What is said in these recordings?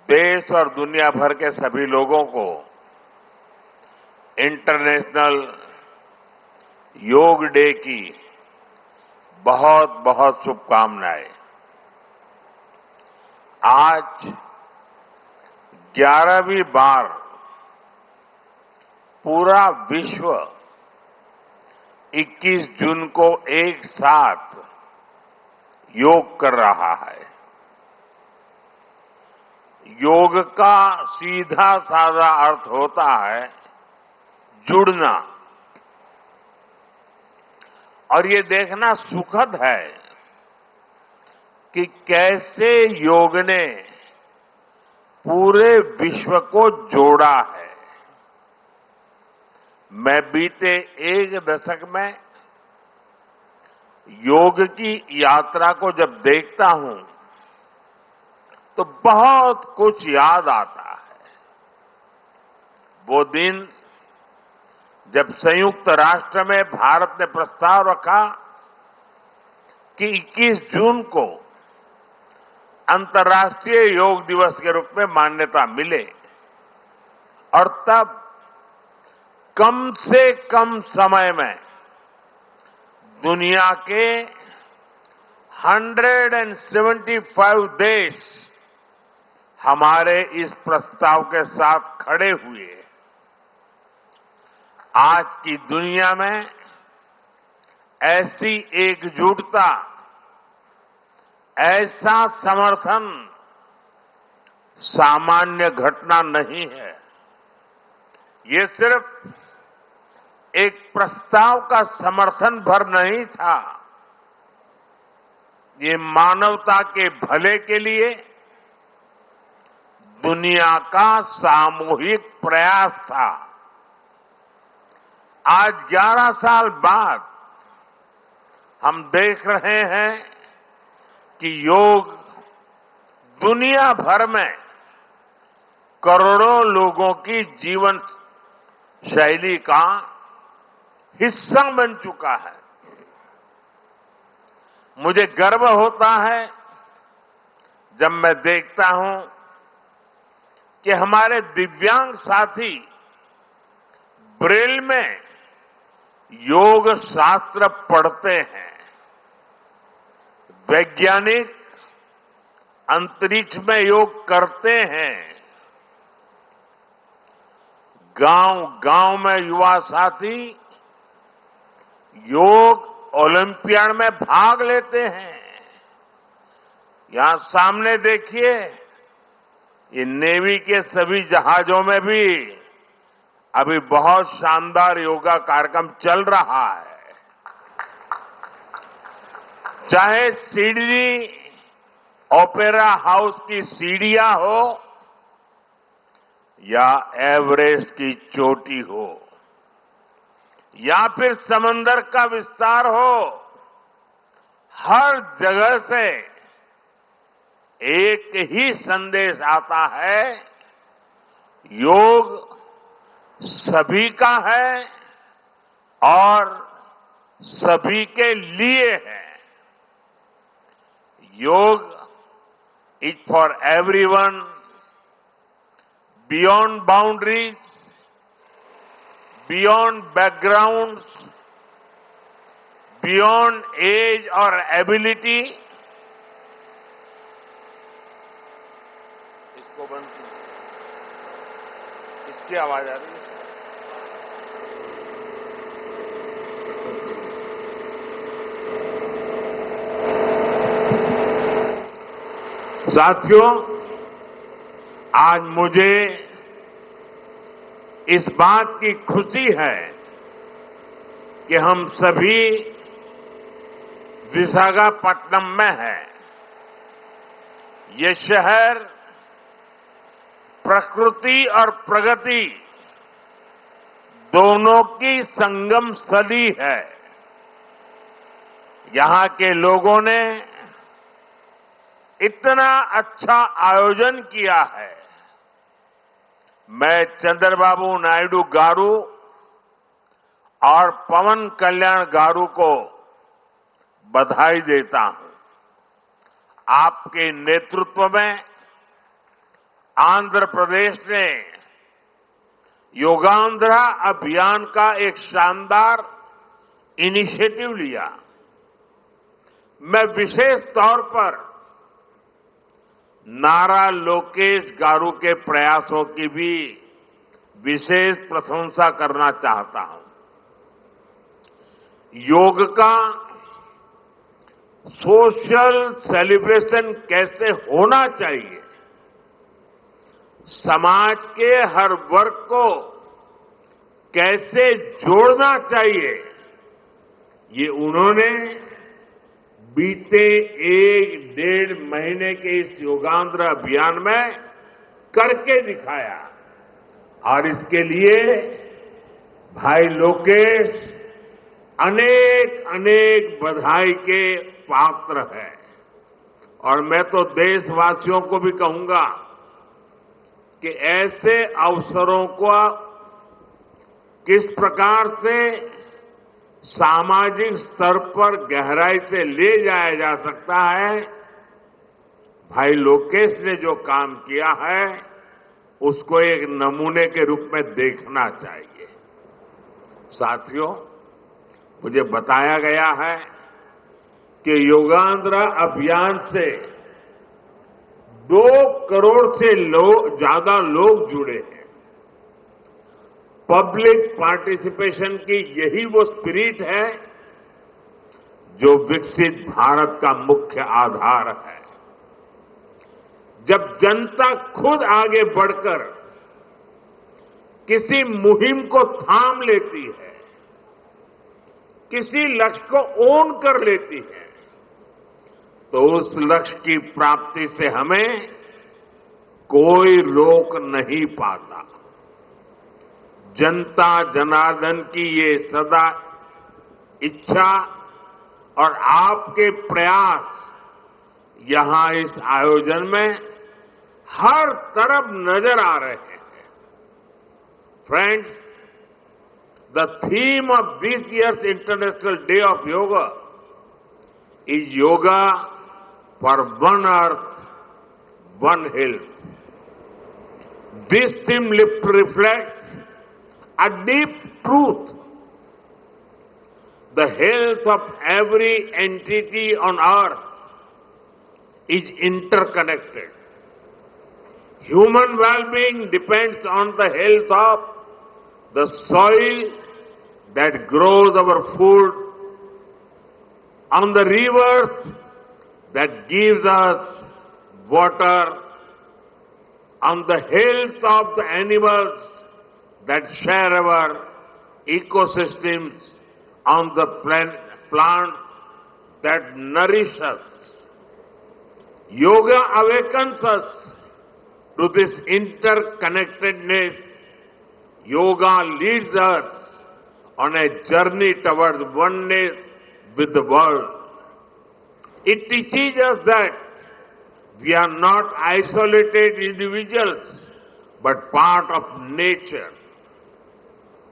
देश और दुनिया भर के सभी लोगों को इंटरनेशनल योग डे की बहुत बहुत शुभकामनाएं। आज 11वीं बार पूरा विश्व 21 जून को एक साथ योग कर रहा है। योग का सीधा साधा अर्थ होता है जुड़ना, और ये देखना सुखद है कि कैसे योग ने पूरे विश्व को जोड़ा है। मैं बीते एक दशक में योग की यात्रा को जब देखता हूं तो बहुत कुछ याद आता है। वो दिन जब संयुक्त राष्ट्र में भारत ने प्रस्ताव रखा कि 21 जून को अंतर्राष्ट्रीय योग दिवस के रूप में मान्यता मिले, और तब कम से कम समय में दुनिया के 175 देश हमारे इस प्रस्ताव के साथ खड़े हुए। आज की दुनिया में ऐसी एकजुटता, ऐसा समर्थन सामान्य घटना नहीं है। ये सिर्फ एक प्रस्ताव का समर्थन भर नहीं था, ये मानवता के भले के लिए दुनिया का सामूहिक प्रयास था। आज 11 साल बाद हम देख रहे हैं कि योग दुनिया भर में करोड़ों लोगों की जीवन शैली का हिस्सा बन चुका है। मुझे गर्व होता है जब मैं देखता हूं कि हमारे दिव्यांग साथी ब्रेल में योग शास्त्र पढ़ते हैं। वैज्ञानिक अंतरिक्ष में योग करते हैं। गांव-गांव में युवा साथी योग ओलंपियाड में भाग लेते हैं। यहां सामने देखिए, ये नेवी के सभी जहाजों में भी अभी बहुत शानदार योगा कार्यक्रम चल रहा है। चाहे सिडनी ओपेरा हाउस की सीढ़ियां हो या एवरेस्ट की चोटी हो या फिर समंदर का विस्तार हो, हर जगह से एक ही संदेश आता है, योग सभी का है और सभी के लिए है। Yoga is for everyone, beyond boundaries, beyond backgrounds, beyond age और एबिलिटी। इसको बंद कीजिए, इसकी आवाज आ रही है। साथियों, आज मुझे इस बात की खुशी है कि हम सभी विशाखापट्टनम में हैं। ये शहर प्रकृति और प्रगति दोनों की संगम स्थली है। यहां के लोगों ने इतना अच्छा आयोजन किया है। मैं चंद्रबाबू नायडू गारू और पवन कल्याण गारू को बधाई देता हूं। आपके नेतृत्व में आंध्र प्रदेश ने योगांध्रा अभियान का एक शानदार इनिशिएटिव लिया। मैं विशेष तौर पर नारा लोकेश गारू के प्रयासों की भी विशेष प्रशंसा करना चाहता हूं। योग का सोशल सेलिब्रेशन कैसे होना चाहिए, समाज के हर वर्ग को कैसे जोड़ना चाहिए, ये उन्होंने बीते 1-1.5 महीने के इस योगांध्र अभियान में करके दिखाया। और इसके लिए भाई लोकेश अनेक अनेक बधाई के पात्र है। और मैं तो देशवासियों को भी कहूंगा कि ऐसे अवसरों को किस प्रकार से सामाजिक स्तर पर गहराई से ले जाया जा सकता है, भाई लोकेश ने जो काम किया है उसको एक नमूने के रूप में देखना चाहिए। साथियों, मुझे बताया गया है कि योगांध्रा अभियान से 2 करोड़ से ज्यादा लोग जुड़े हैं। पब्लिक पार्टिसिपेशन की यही वो स्पिरिट है जो विकसित भारत का मुख्य आधार है। जब जनता खुद आगे बढ़कर किसी मुहिम को थाम लेती है, किसी लक्ष्य को ओन कर लेती है, तो उस लक्ष्य की प्राप्ति से हमें कोई रोक नहीं पाता। जनता जनार्दन की ये सदा इच्छा और आपके प्रयास यहां इस आयोजन में हर तरफ नजर आ रहे हैं। Friends, the theme of this year's International Day of Yoga is Yoga for One Earth, One Health. This theme reflects a deep truth. The health of every entity on earth is interconnected. Human well-being depends on the health of the soil that grows our food, on the rivers that gives us water, on the health of the animals that share our ecosystems, on the plants that nourish us. Yoga awakens us to this interconnectedness. Yoga leads us on a journey towards oneness with the world. It teaches us that we are not isolated individuals, but part of nature.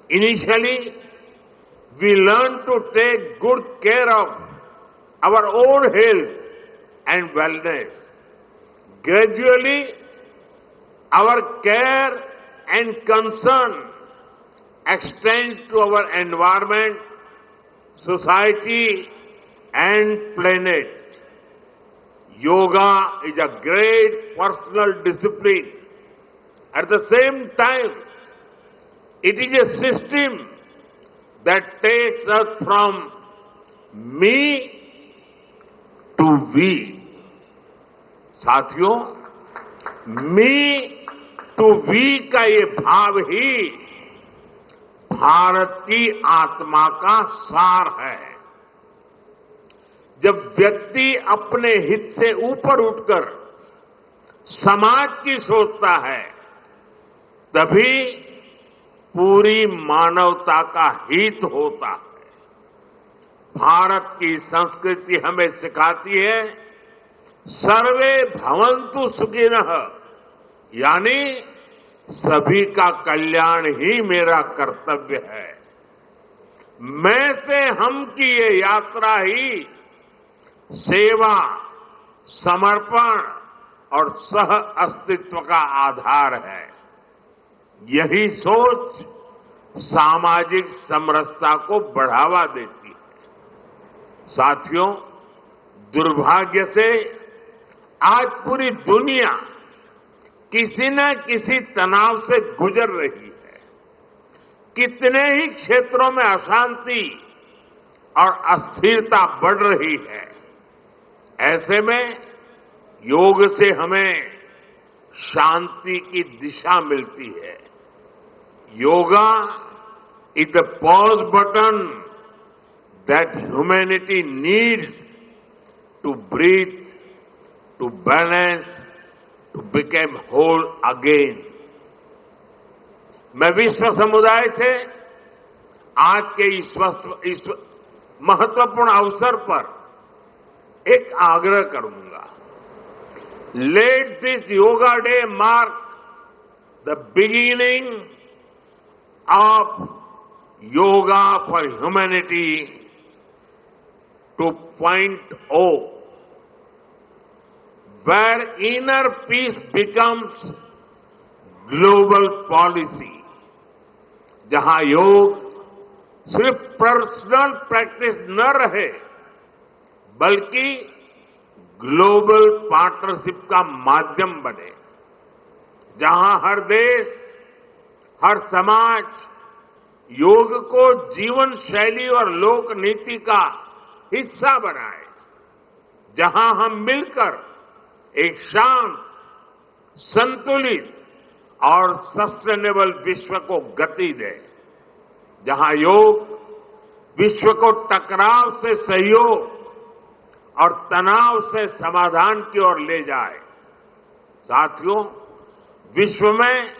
Initially, we learn to take good care of our own health and wellness. Gradually, our care and concern extends to our environment, society, and planet. Yoga is a great personal discipline. At the same time, it is a system that takes us from me to we. साथियों, मी to we का ये भाव ही भारत की आत्मा का सार है। जब व्यक्ति अपने हित से ऊपर उठकर समाज की सोचता है, तभी पूरी मानवता का हित होता है। भारत की संस्कृति हमें सिखाती है सर्वे भवन्तु सुखिनः, यानी सभी का कल्याण ही मेरा कर्तव्य है। मैं से हम की ये यात्रा ही सेवा, समर्पण और सह अस्तित्व का आधार है। यही सोच सामाजिक समरसता को बढ़ावा देती है। साथियों, दुर्भाग्य से आज पूरी दुनिया किसी न किसी तनाव से गुजर रही है। कितने ही क्षेत्रों में अशांति और अस्थिरता बढ़ रही है। ऐसे में योग से हमें शांति की दिशा मिलती है। Yoga is the pause button that humanity needs to breathe, to balance, to become whole again. मैं विश्व समुदाय से आज के इस महत्वपूर्ण अवसर पर एक आग्रह करूंगा। Let this Yoga Day mark the beginning of Yoga for Humanity 2.0, where inner peace becomes global policy, जहां योग सिर्फ पर्सनल प्रैक्टिस न रहे बल्कि ग्लोबल पार्टनरशिप का माध्यम बने, जहां हर देश, हर समाज योग को जीवन शैली और लोक नीति का हिस्सा बनाए, जहां हम मिलकर एक शांत, संतुलित और सस्टेनेबल विश्व को गति दें, जहां योग विश्व को टकराव से सहयोग और तनाव से समाधान की ओर ले जाए। साथियों, विश्व में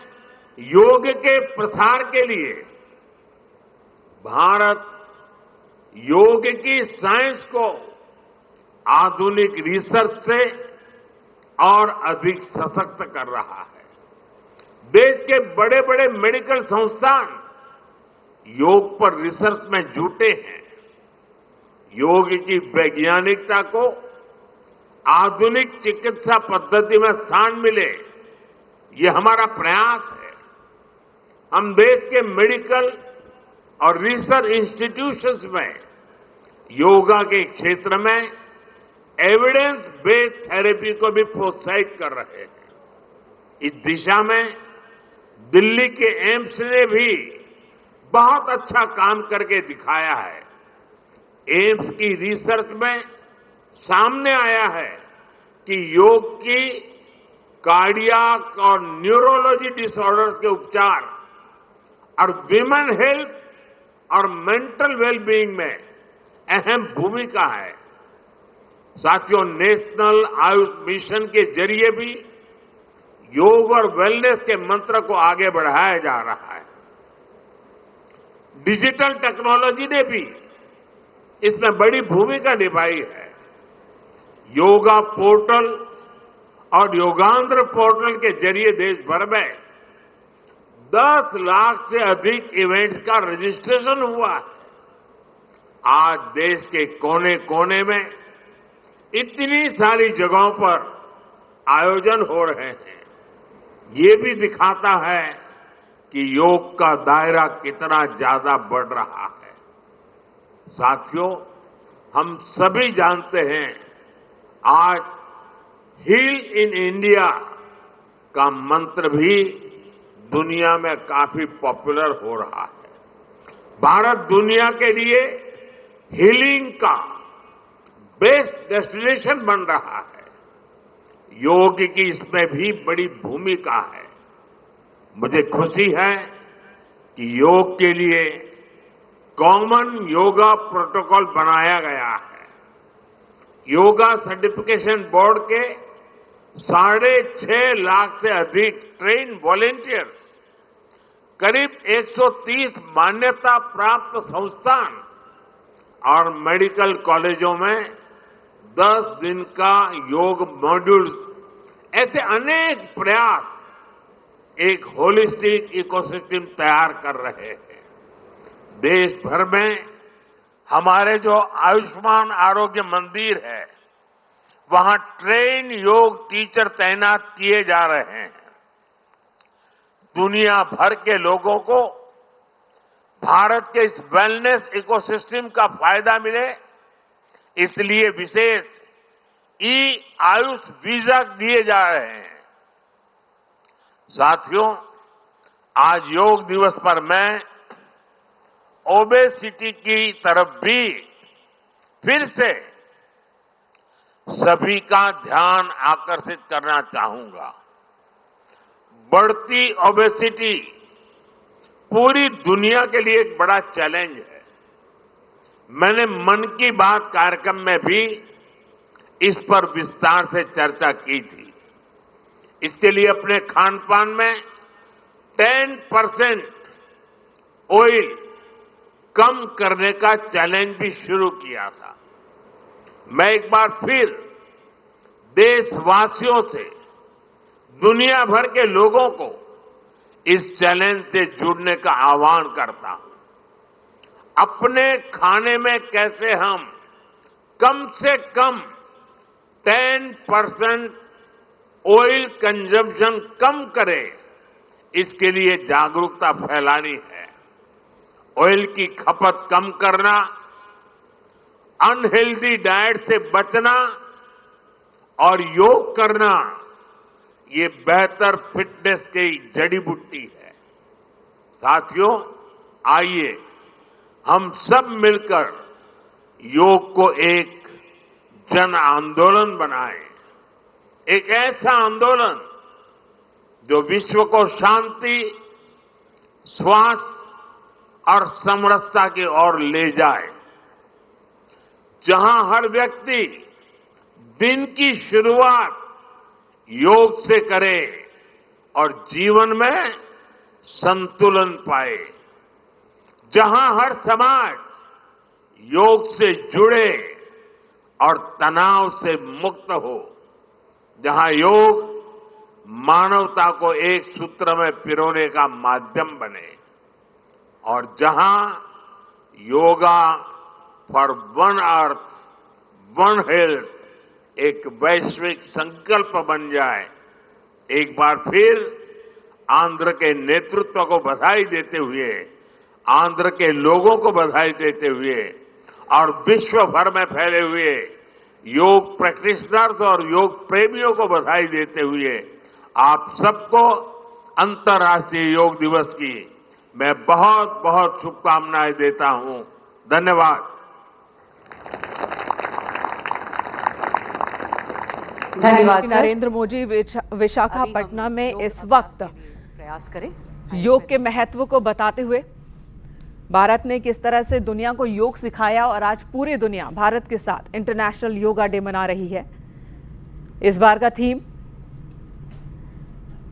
योग के प्रसार के लिए भारत योग की साइंस को आधुनिक रिसर्च से और अधिक सशक्त कर रहा है। देश के बड़े बड़े मेडिकल संस्थान योग पर रिसर्च में जुटे हैं। योग की वैज्ञानिकता को आधुनिक चिकित्सा पद्धति में स्थान मिले, ये हमारा प्रयास है। हम देश के मेडिकल और रिसर्च इंस्टीट्यूशंस में योगा के क्षेत्र में एविडेंस बेस्ड थेरेपी को भी प्रोत्साहित कर रहे हैं। इस दिशा में दिल्ली के एम्स ने भी बहुत अच्छा काम करके दिखाया है। एम्स की रिसर्च में सामने आया है कि योग की कार्डियक और न्यूरोलॉजी डिसऑर्डर्स के उपचार और विमेन हेल्थ और मेंटल वेलबीइंग में अहम भूमिका है। साथियों, नेशनल आयुष मिशन के जरिए भी योग और वेलनेस के मंत्र को आगे बढ़ाया जा रहा है। डिजिटल टेक्नोलॉजी ने भी इसमें बड़ी भूमिका निभाई है। योगा पोर्टल और योगांध्र पोर्टल के जरिए देश भर में 10 लाख से अधिक इवेंट्स का रजिस्ट्रेशन हुआ है। आज देश के कोने कोने में इतनी सारी जगहों पर आयोजन हो रहे हैं। ये भी दिखाता है कि योग का दायरा कितना ज्यादा बढ़ रहा है। साथियों, हम सभी जानते हैं आज हील इन इंडिया का मंत्र भी दुनिया में काफी पॉपुलर हो रहा है। भारत दुनिया के लिए हीलिंग का बेस्ट डेस्टिनेशन बन रहा है। योग की इसमें भी बड़ी भूमिका है। मुझे खुशी है कि योग के लिए कॉमन योगा प्रोटोकॉल बनाया गया है। योगा सर्टिफिकेशन बोर्ड के 6.5 लाख से अधिक ट्रेन वॉलेंटियर्स, करीब 130 मान्यता प्राप्त संस्थान और मेडिकल कॉलेजों में 10 दिन का योग मॉड्यूल्स, ऐसे अनेक प्रयास एक होलिस्टिक इकोसिस्टम तैयार कर रहे हैं। देश भर में हमारे जो आयुष्मान आरोग्य मंदिर है, वहां ट्रेन योग टीचर तैनात किए जा रहे हैं। दुनिया भर के लोगों को भारत के इस वेलनेस इकोसिस्टम का फायदा मिले, इसलिए विशेष आयुष वीजा दिए जा रहे हैं। साथियों, आज योग दिवस पर मैं ओबेसिटी की तरफ भी फिर से सभी का ध्यान आकर्षित करना चाहूंगा। बढ़ती ओबेसिटी पूरी दुनिया के लिए एक बड़ा चैलेंज है। मैंने मन की बात कार्यक्रम में भी इस पर विस्तार से चर्चा की थी। इसके लिए अपने खान पान में 10% ऑयल कम करने का चैलेंज भी शुरू किया था। मैं एक बार फिर देशवासियों से, दुनिया भर के लोगों को इस चैलेंज से जुड़ने का आह्वान करता हूं। अपने खाने में कैसे हम कम से कम 10% ऑयल कंजम्पशन कम करें, इसके लिए जागरूकता फैलानी है। ऑयल की खपत कम करना, अनहेल्दी डाइट से बचना और योग करना, ये बेहतर फिटनेस की जड़ी बूटी है। साथियों, आइए हम सब मिलकर योग को एक जन आंदोलन बनाएं, एक ऐसा आंदोलन जो विश्व को शांति, स्वास्थ्य और समरसता की ओर ले जाए, जहां हर व्यक्ति दिन की शुरुआत योग से करे और जीवन में संतुलन पाए, जहां हर समाज योग से जुड़े और तनाव से मुक्त हो, जहां योग मानवता को एक सूत्र में पिरोने का माध्यम बने और जहां yoga for one earth one health एक वैश्विक संकल्प बन जाए। एक बार फिर आंध्र के नेतृत्व को बधाई देते हुए, आंध्र के लोगों को बधाई देते हुए और विश्व भर में फैले हुए योग प्रैक्टिशनर्स और योग प्रेमियों को बधाई देते हुए आप सबको अंतर्राष्ट्रीय योग दिवस की मैं बहुत बहुत शुभकामनाएं देता हूं। धन्यवाद। धन्यवाद। नरेंद्र मोदी विशाखापट्टनम में इस वक्त प्रयास करें योग के महत्व को बताते हुए भारत ने किस तरह से दुनिया को योग सिखाया और आज पूरी दुनिया भारत के साथ इंटरनेशनल योगा डे मना रही है। इस बार का थीम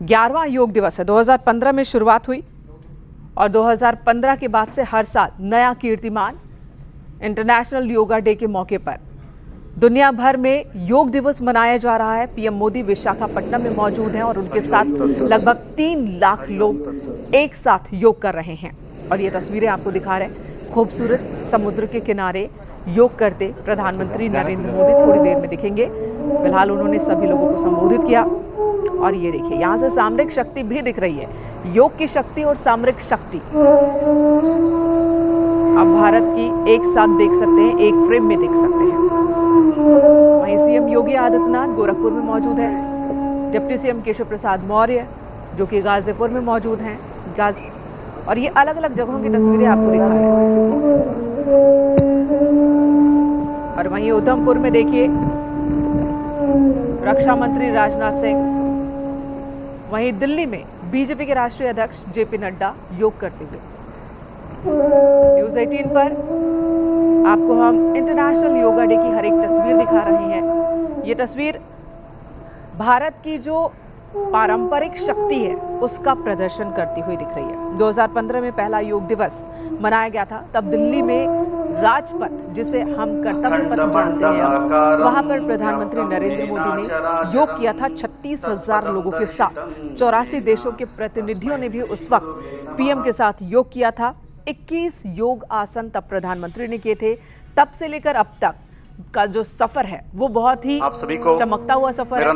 11वां योग दिवस है। 2015 में शुरुआत हुई और 2015 के बाद से हर साल नया कीर्तिमान। इंटरनेशनल योगा डे के मौके पर दुनिया भर में योग दिवस मनाया जा रहा है। पीएम मोदी विशाखापट्टनम में मौजूद हैं और उनके साथ लगभग 3 लाख लोग एक साथ योग कर रहे हैं और ये तस्वीरें आपको दिखा रहे हैं। खूबसूरत समुद्र के किनारे योग करते प्रधानमंत्री नरेंद्र मोदी थोड़ी देर में दिखेंगे। फिलहाल उन्होंने सभी लोगों को संबोधित किया और ये देखिए यहाँ से सामरिक शक्ति भी दिख रही है। योग की शक्ति और सामरिक शक्ति आप भारत की एक साथ देख सकते हैं, एक फ्रेम में देख सकते हैं। वहीं सीएम योगी आदित्यनाथ गोरखपुर में मौजूद है। डिप्टी सीएम केशव प्रसाद मौर्य जो कि गाजीपुर में मौजूद हैं। और ये अलग अलग जगहों की तस्वीरें आपको दिखा रहे हैं। और वहीं उधमपुर में देखिए रक्षा मंत्री राजनाथ सिंह, वहीं दिल्ली में बीजेपी के राष्ट्रीय अध्यक्ष जेपी नड्डा योग करते हुए। न्यूज़ 18 पर आपको हम इंटरनेशनल योगा डे की हर एक तस्वीर दिखा रहे हैं। ये तस्वीर भारत की जो पारंपरिक शक्ति है उसका प्रदर्शन करती हुई दिख रही है। 2015 में पहला योग दिवस मनाया गया था। तब दिल्ली में राजपथ, जिसे हम कर्तव्य पथ जानते हैं, वहां पर प्रधानमंत्री नरेंद्र मोदी ने योग किया था 36,000 लोगों के साथ। 84 देशों के प्रतिनिधियों ने भी उस वक्त पीएम के साथ योग किया था। 21 योग आसन तब प्रधानमंत्री ने किए थे। तब से लेकर अब तक का जो सफर है वो बहुत ही आप सभी को चमकता हुआ सफर है।